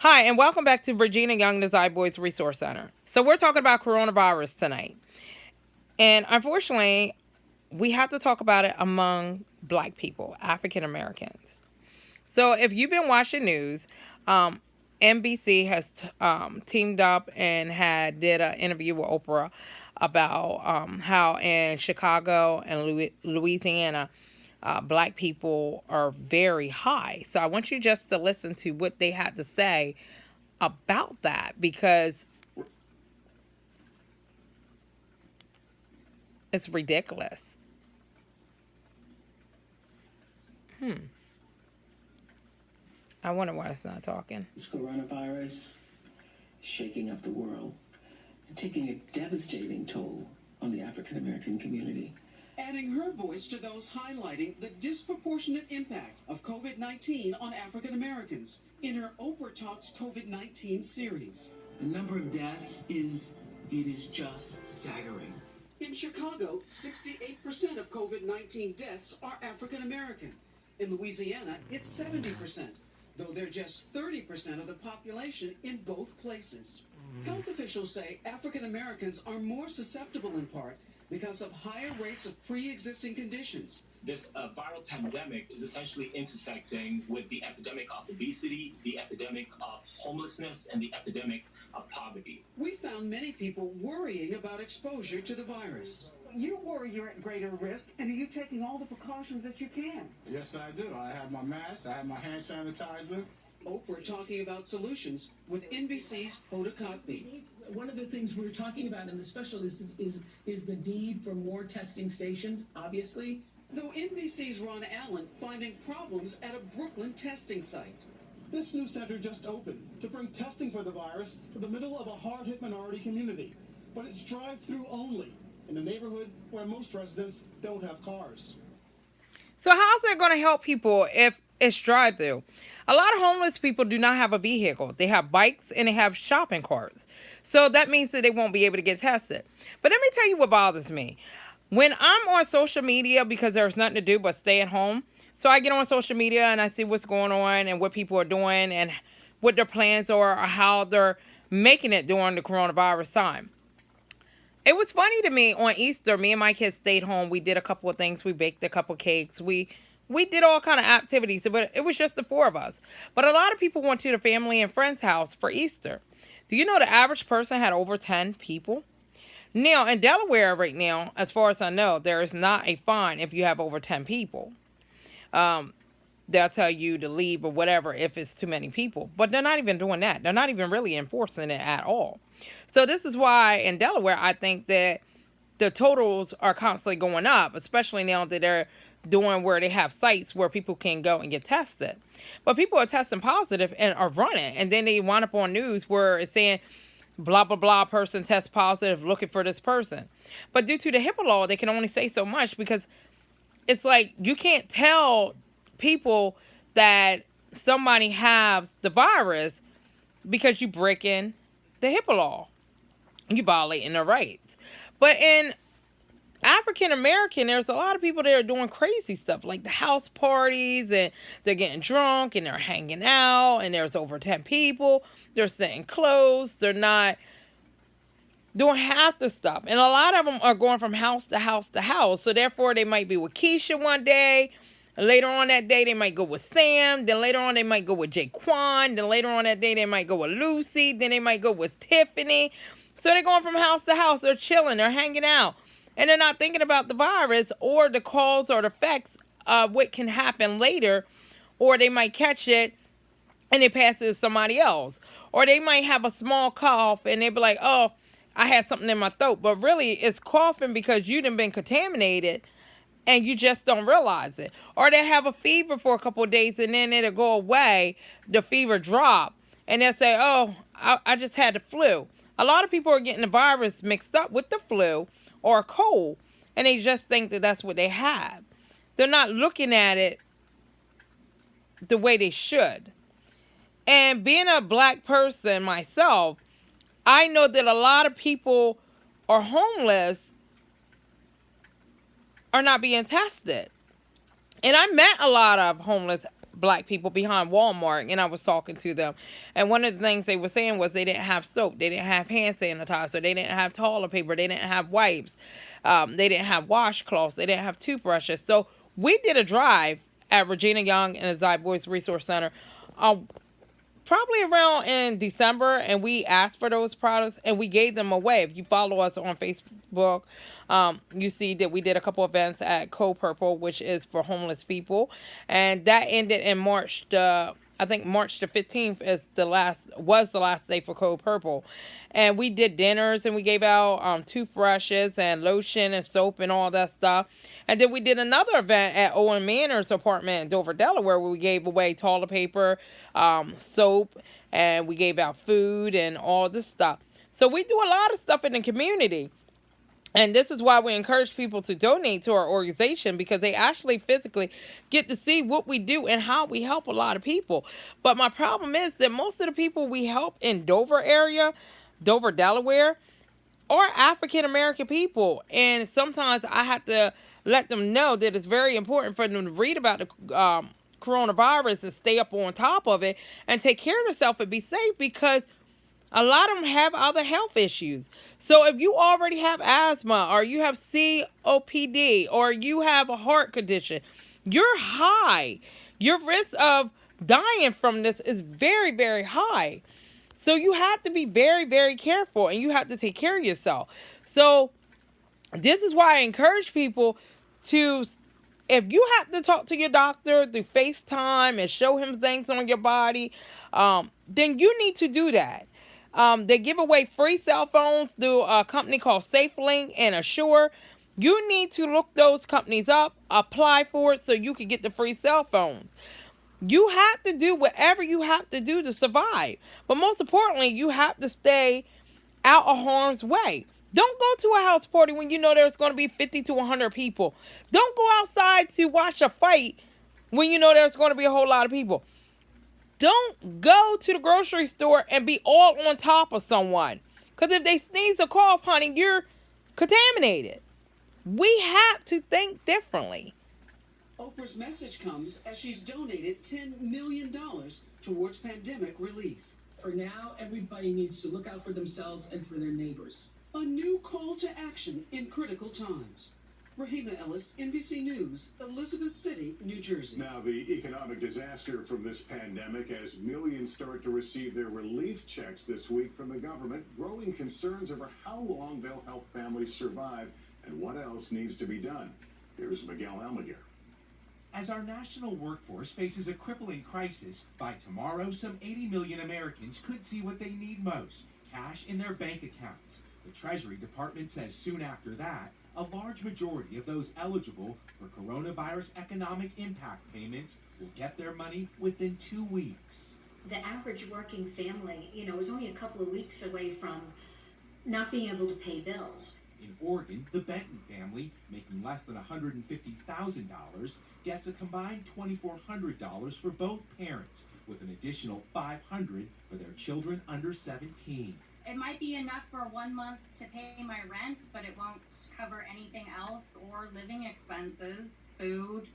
Hi, and welcome back to Regina Young Desire Boys Resource Center. So we're talking about coronavirus tonight. And unfortunately, we have to talk about it among black people, African Americans. So if you've been watching news, NBC has teamed up and did an interview with Oprah about how in Chicago and Louisiana, black people are very high. So I want you just to listen to what they had to say about that because it's ridiculous. I wonder why it's not talking. This coronavirus shaking up the world and taking a devastating toll on the African American community. Adding her voice to those highlighting the disproportionate impact of COVID-19 on African Americans in her Oprah Talks COVID-19 series. The number of deaths is just staggering. In Chicago, 68% of COVID-19 deaths are African American. In Louisiana, it's 70%, though they're just 30% of the population in both places. Health officials say African Americans are more susceptible in part because of higher rates of pre-existing conditions. This viral pandemic is essentially intersecting with the epidemic of obesity, the epidemic of homelessness, and the epidemic of poverty. We found many people worrying about exposure to the virus. You worry you're at greater risk, and are you taking all the precautions that you can? Yes, I do. I have my mask, I have my hand sanitizer. Oprah talking about solutions with NBC's Hoda Kotb. One of the things we're talking about in the special is the need for more testing stations, obviously. Though NBC's Ron Allen finding problems at a Brooklyn testing site. This new center just opened to bring testing for the virus to the middle of a hard-hit minority community. But it's drive-through only in a neighborhood where most residents don't have cars. So how's that going to help people if it's drive-through? A lot of homeless people do not have a vehicle. They have bikes and they have shopping carts. So that means that they won't be able to get tested. But let me tell you what bothers me. When I'm on social media, because there's nothing to do but stay at home, so I get on social media and I see what's going on and what people are doing and what their plans are or how they're making it during the coronavirus time. It was funny to me on Easter. Me and my kids stayed home. We did a couple of things. We baked a couple of cakes. We did all kind of activities, but it was just the four of us. But a lot of people went to their family and friends' house for Easter. Do you know the average person had over 10 people? Now, in Delaware right now, as far as I know, there is not a fine if you have over 10 people. They'll tell you to leave or whatever if it's too many people. But they're not even doing that. They're not even really enforcing it at all. So this is why in Delaware, I think that the totals are constantly going up, especially now that they're doing where they have sites where people can go and get tested. But people are testing positive and are running. And then they wind up on news where it's saying, blah, blah, blah, person tests positive, looking for this person. But due to the HIPAA law, they can only say so much because it's like you can't tell people that somebody has the virus because you break in the HIPAA law. You violating their rights. But in African American, there's a lot of people that are doing crazy stuff like the house parties and they're getting drunk and they're hanging out and there's over 10 people. They're staying close. They're not doing half the stuff. And a lot of them are going from house to house to house. So therefore they might be with Keisha one day. Later on that day, they might go with Sam. Then later on, they might go with Jaquan. Then later on that day, they might go with Lucy. Then they might go with Tiffany. So they're going from house to house. They're chilling. They're hanging out. And they're not thinking about the virus or the cause or the effects of what can happen later. Or they might catch it and they pass it to somebody else. Or they might have a small cough and they be like, oh, I had something in my throat. But really, it's coughing because you done been contaminated and you just don't realize it. Or they have a fever for a couple of days and then it'll go away. The fever drop. And they'll say, oh, I just had the flu. A lot of people are getting the virus mixed up with the flu or a cold. And they just think that that's what they have. They're not looking at it the way they should. And being a black person myself, I know that a lot of people are homeless are not being tested. And I met a lot of homeless black people behind Walmart, and I was talking to them. And one of the things they were saying was they didn't have soap, they didn't have hand sanitizer, they didn't have toilet paper, they didn't have wipes, they didn't have washcloths, they didn't have toothbrushes. So we did a drive at Regina Young and the Zy Boys Resource Center, probably around in December, and we asked for those products and we gave them away. If you follow us on Facebook, you see that we did a couple events at Code Purple, which is for homeless people, and that ended in March. I think March the 15th was the last day for Code Purple. And we did dinners and we gave out toothbrushes and lotion and soap and all that stuff. And then we did another event at Owen Manor's apartment in Dover, Delaware, where we gave away toilet paper, soap, and we gave out food and all this stuff. So we do a lot of stuff in the community. And this is why we encourage people to donate to our organization, because they actually physically get to see what we do and how we help a lot of people. But my problem is that most of the people we help in Dover area, Dover, Delaware, are African American people. And sometimes I have to let them know that it's very important for them to read about the coronavirus and stay up on top of it and take care of themselves and be safe, because a lot of them have other health issues. So if you already have asthma, or you have COPD, or you have a heart condition, you're high. Your risk of dying from this is very, very high. So you have to be very, very careful, and you have to take care of yourself. So this is why I encourage people to, if you have to talk to your doctor through FaceTime and show him things on your body, then you need to do that. They give away free cell phones through a company called SafeLink and Assure. You need to look those companies up, apply for it so you can get the free cell phones. You have to do whatever you have to do to survive. But most importantly, you have to stay out of harm's way. Don't go to a house party when you know there's going to be 50 to 100 people. Don't go outside to watch a fight when you know there's going to be a whole lot of people. Don't go to the grocery store and be all on top of someone. Because if they sneeze or cough, honey, you're contaminated. We have to think differently. Oprah's message comes as she's donated $10 million towards pandemic relief. For now, everybody needs to look out for themselves and for their neighbors. A new call to action in critical times. Regina Ellis, NBC News, Elizabeth City, New Jersey. Now, the economic disaster from this pandemic, as millions start to receive their relief checks this week from the government, growing concerns over how long they'll help families survive and what else needs to be done. Here's Miguel Almaguer. As our national workforce faces a crippling crisis, by tomorrow, some 80 million Americans could see what they need most: cash in their bank accounts. The Treasury Department says soon after that, a large majority of those eligible for coronavirus economic impact payments will get their money within 2 weeks. The average working family, is only a couple of weeks away from not being able to pay bills. In Oregon, the Benton family, making less than $150,000, gets a combined $2,400 for both parents, with an additional $500 for their children under 17. It might be enough for 1 month to pay my rent, but it won't cover anything else or living expenses, food,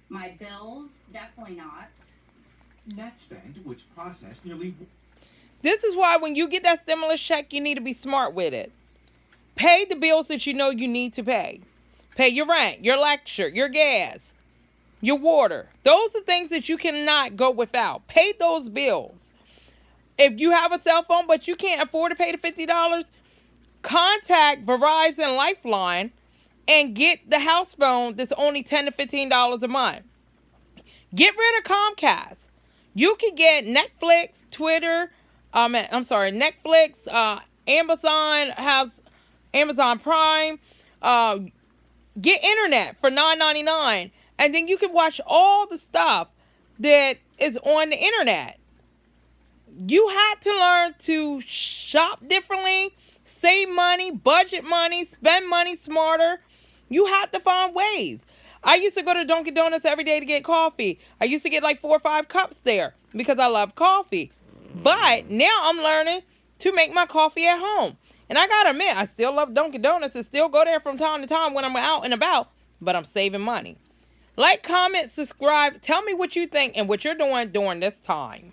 my bills, definitely not. NetSpend, which processed nearly... This is why when you get that stimulus check, you need to be smart with it. Pay the bills that you know you need to pay. Pay your rent, your lecture, your gas, your water. Those are things that you cannot go without. Pay those bills. If you have a cell phone but you can't afford to pay the $50, contact Verizon Lifeline and get the house phone that's only $10 to $15 a month. Get rid of Comcast. You can get Netflix, Netflix, Amazon has Amazon Prime. Get internet for $9.99, and then you can watch all the stuff that is on the internet. You have to learn to shop differently, save money, budget money, spend money smarter. You have to find ways. I used to go to Dunkin' Donuts every day to get coffee. I used to get like 4 or 5 cups there because I love coffee. But now I'm learning to make my coffee at home. And I gotta admit, I still love Dunkin' Donuts and still go there from time to time when I'm out and about, but I'm saving money. Like, comment, subscribe. Tell me what you think and what you're doing during this time.